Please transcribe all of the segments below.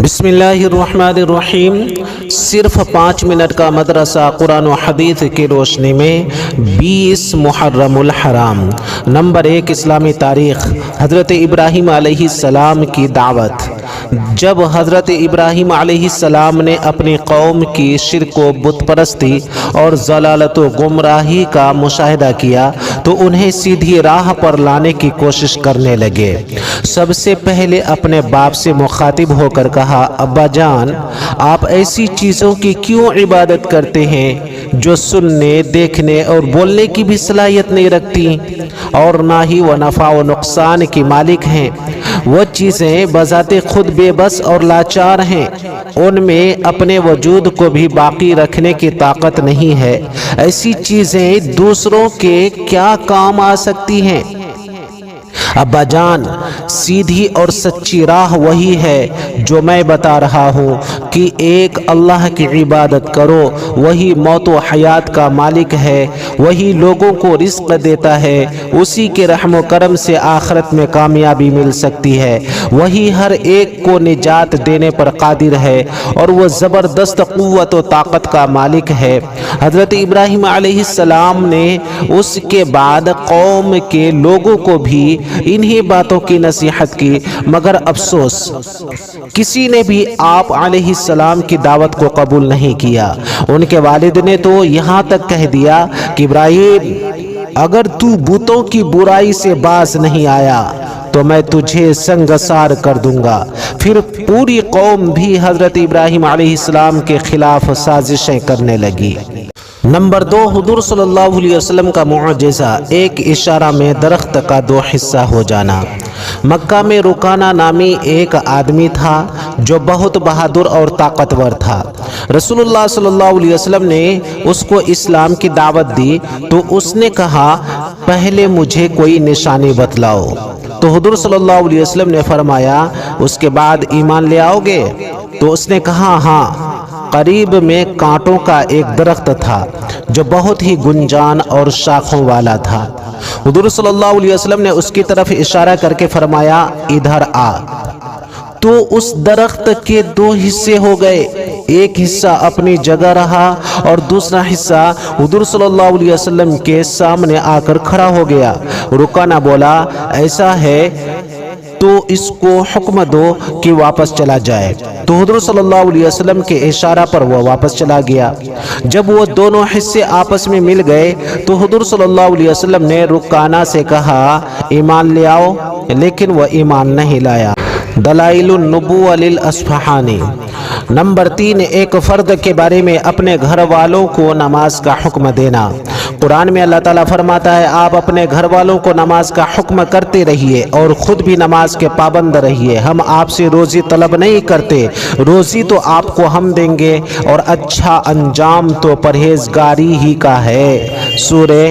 بسم اللہ الرحمن الرحیم۔ صرف 5 منٹ کا مدرسہ قرآن و حدیث کی روشنی میں 20 محرم الحرام۔ نمبر 1، اسلامی تاریخ۔ حضرت ابراہیم علیہ السلام کی دعوت۔ جب حضرت ابراہیم علیہ السلام نے اپنی قوم کی شرک و بت پرستی اور ضلالت و گمراہی کا مشاہدہ کیا تو انہیں سیدھی راہ پر لانے کی کوشش کرنے لگے۔ سب سے پہلے اپنے باپ سے مخاطب ہو کر کہا، ابا جان، آپ ایسی چیزوں کی کیوں عبادت کرتے ہیں جو سننے، دیکھنے اور بولنے کی بھی صلاحیت نہیں رکھتی اور نہ ہی وہ نفع و نقصان کی مالک ہیں؟ وہ چیزیں بذات خود بے بس اور لاچار ہیں، ان میں اپنے وجود کو بھی باقی رکھنے کی طاقت نہیں ہے۔ ایسی چیزیں دوسروں کے کیا کام آ سکتی ہیں؟ ابا جان، سیدھی اور سچی راہ وہی ہے جو میں بتا رہا ہوں کہ ایک اللہ کی عبادت کرو، وہی موت و حیات کا مالک ہے، وہی لوگوں کو رزق دیتا ہے، اسی کے رحم و کرم سے آخرت میں کامیابی مل سکتی ہے، وہی ہر ایک کو نجات دینے پر قادر ہے اور وہ زبردست قوت و طاقت کا مالک ہے۔ حضرت ابراہیم علیہ السلام نے اس کے بعد قوم کے لوگوں کو بھی انہی باتوں کی نصیحت کی، مگر افسوس کسی نے بھی آپ علیہ السلام کی دعوت کو قبول نہیں کیا۔ ان کے والد نے تو یہاں تک کہہ دیا کہ ابراہیم، اگر تو بتوں کی برائی سے باز نہیں آیا تو میں تجھے سنگسار کر دوں گا۔ پھر پوری قوم بھی حضرت ابراہیم علیہ السلام کے خلاف سازشیں کرنے لگی۔ نمبر 2، حضور صلی اللہ علیہ وسلم کا معجزہ، ایک اشارہ میں درخت کا 2 حصہ ہو جانا۔ مکہ میں رکانہ نامی ایک آدمی تھا جو بہت بہادر اور طاقتور تھا۔ رسول اللہ صلی اللہ علیہ وسلم نے اس کو اسلام کی دعوت دی تو اس نے کہا، پہلے مجھے کوئی نشانی بتلاؤ۔ تو حضور صلی اللہ علیہ وسلم نے فرمایا، اس کے بعد ایمان لے آؤ گے؟ تو اس نے کہا، ہاں۔ قریب میں کانٹوں کا ایک درخت تھا جو بہت ہی گنجان اور شاخوں والا تھا۔ حضور صلی اللہ علیہ وسلم نے اس کی طرف اشارہ کر کے فرمایا، ادھر آ۔ تو اس درخت کے 2 حصے ہو گئے، ایک حصہ اپنی جگہ رہا اور دوسرا حصہ حضور صلی اللہ علیہ وسلم کے سامنے آ کر کھڑا ہو گیا۔ رکانہ بولا، ایسا ہے تو اس کو حکم دو کہ واپس چلا جائے۔ تو حضور صلی اللہ علیہ وسلم کے اشارہ پر وہ واپس چلا گیا۔ جب وہ دونوں حصے آپس میں مل گئے تو حضور صلی اللہ علیہ وسلم نے رکانہ سے کہا، ایمان لے آؤ، لیکن وہ ایمان نہیں لایا۔ دلائل النبوہ للاصفہانی۔ نمبر 3، ایک فرد کے بارے میں اپنے گھر والوں کو نماز کا حکم دینا۔ قرآن میں اللہ تعالیٰ فرماتا ہے، آپ اپنے گھر والوں کو نماز کا حکم کرتے رہیے اور خود بھی نماز کے پابند رہیے۔ ہم آپ سے روزی طلب نہیں کرتے، روزی تو آپ کو ہم دیں گے اور اچھا انجام تو پرہیزگاری ہی کا ہے۔ سورہ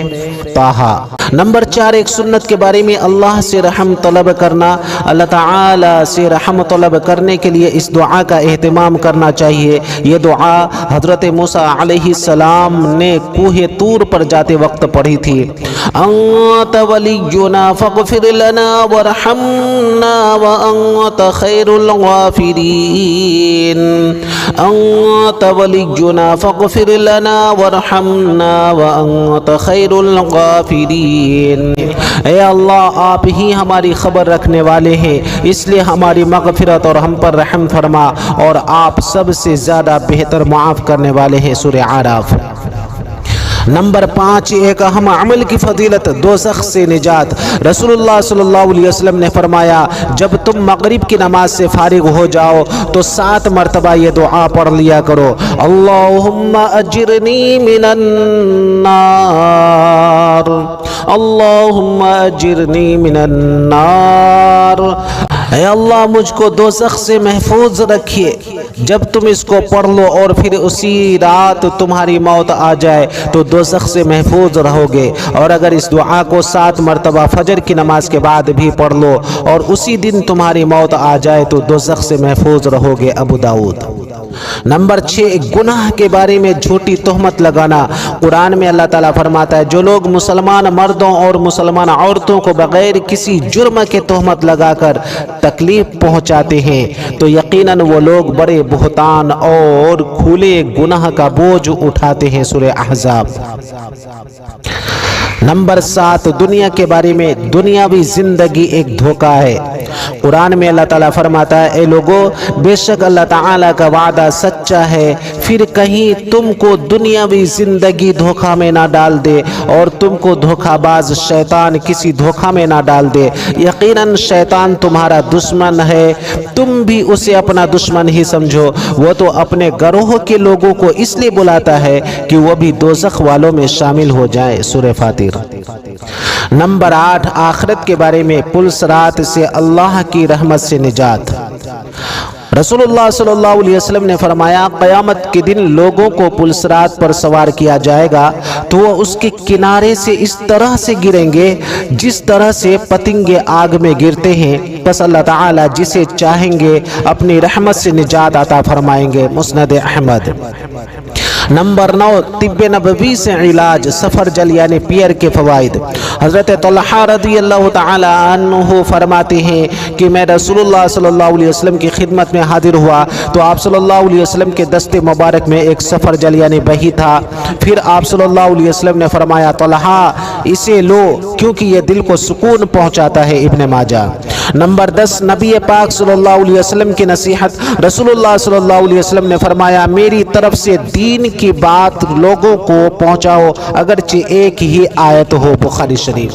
طٰہٰ۔ نمبر 4، ایک سنت کے بارے میں اللہ سے رحم طلب کرنا۔ اللہ تعالیٰ سے رحم طلب کرنے کے لیے اس دعا کا اہتمام کرنا چاہیے۔ یہ دعا حضرت موسیٰ علیہ السلام نے کوہ طور پر جاتے وقت پڑھی تھی۔ انت ولینا فاغفر لنا وارحمنا وانت خیر الغافرین۔ انت ولینا فاغفر لنا وارحمنا وانت خیر الغافرین۔ اے اللہ، آپ ہی ہماری خبر رکھنے والے ہیں، اس لیے ہماری مغفرت اور ہم پر رحم فرما، اور آپ سب سے زیادہ بہتر معاف کرنے والے ہیں۔ سورہ اعراف۔ نمبر 5، ایک اہم عمل کی فضیلت، دوزخ سے نجات۔ رسول اللہ صلی اللہ علیہ وسلم نے فرمایا، جب تم مغرب کی نماز سے فارغ ہو جاؤ تو 7 مرتبہ یہ دعا پڑھ لیا کرو، اللہم اجرنی من النار، اللہم اجرنی من النار۔ اے اللہ، مجھ کو دوزخ سے محفوظ رکھیے۔ جب تم اس کو پڑھ لو اور پھر اسی رات تمہاری موت آ جائے تو دوزخ سے محفوظ رہو گے، اور اگر اس دعا کو 7 مرتبہ فجر کی نماز کے بعد بھی پڑھ لو اور اسی دن تمہاری موت آ جائے تو دوزخ سے محفوظ رہو گے۔ ابو داؤد۔ نمبر 6، گناہ کے بارے میں جھوٹی تہمت لگانا۔ قرآن میں اللہ تعالیٰ فرماتا ہے، جو لوگ مسلمان مردوں اور مسلمان عورتوں کو بغیر کسی جرم کے تہمت لگا کر تکلیف پہنچاتے ہیں تو یقیناً وہ لوگ بڑے بہتان اور کھلے گناہ کا بوجھ اٹھاتے ہیں۔ سورہ احزاب۔ نمبر 7، دنیا کے بارے میں، دنیاوی زندگی ایک دھوکہ ہے۔ قرآن میں اللہ تعالیٰ فرماتا ہے، اے لوگو بے شک اللہ تعالیٰ کا وعدہ سچا ہے، پھر کہیں تم کو دنیاوی زندگی دھوکہ میں نہ ڈال دے اور تم کو دھوکہ باز شیطان کسی دھوکہ میں نہ ڈال دے۔ یقیناً شیطان تمہارا دشمن ہے، تم بھی اسے اپنا دشمن ہی سمجھو۔ وہ تو اپنے گروہ کے لوگوں کو اس لیے بلاتا ہے کہ وہ بھی دوزخ والوں میں شامل ہو جائیں۔ سورہ فاتر۔ نمبر 8، آخرت کے بارے میں، پلسرات سے اللہ کی رحمت سے نجات۔ رسول اللہ صلی اللہ علیہ وسلم نے فرمایا، قیامت کے دن لوگوں کو پلسرات پر سوار کیا جائے گا تو وہ اس کے کنارے سے اس طرح سے گریں گے جس طرح سے پتنگے آگ میں گرتے ہیں، بس اللہ تعالیٰ جسے چاہیں گے اپنی رحمت سے نجات عطا فرمائیں گے۔ مسند احمد۔ نمبر 9، طب نبوی سے علاج، سفر جل یعنی پیئر کے فوائد۔ حضرت طلحہ رضی اللہ تعالی عنہ فرماتے ہیں کہ میں رسول اللہ صلی اللہ علیہ وسلم کی خدمت میں حاضر ہوا تو آپ صلی اللہ علیہ وسلم کے دست مبارک میں ایک سفر جل یعنی بہی تھا۔ پھر آپ صلی اللہ علیہ وسلم نے فرمایا، طلحہ اسے لو کیونکہ یہ دل کو سکون پہنچاتا ہے۔ ابن ماجہ۔ نمبر 10، نبی پاک صلی اللہ علیہ وسلم کی نصیحت۔ رسول اللہ صلی اللہ علیہ وسلم نے فرمایا، میری طرف سے دین کی بات لوگوں کو پہنچاؤ اگرچہ ایک ہی آیت ہو۔ بخاری شریف۔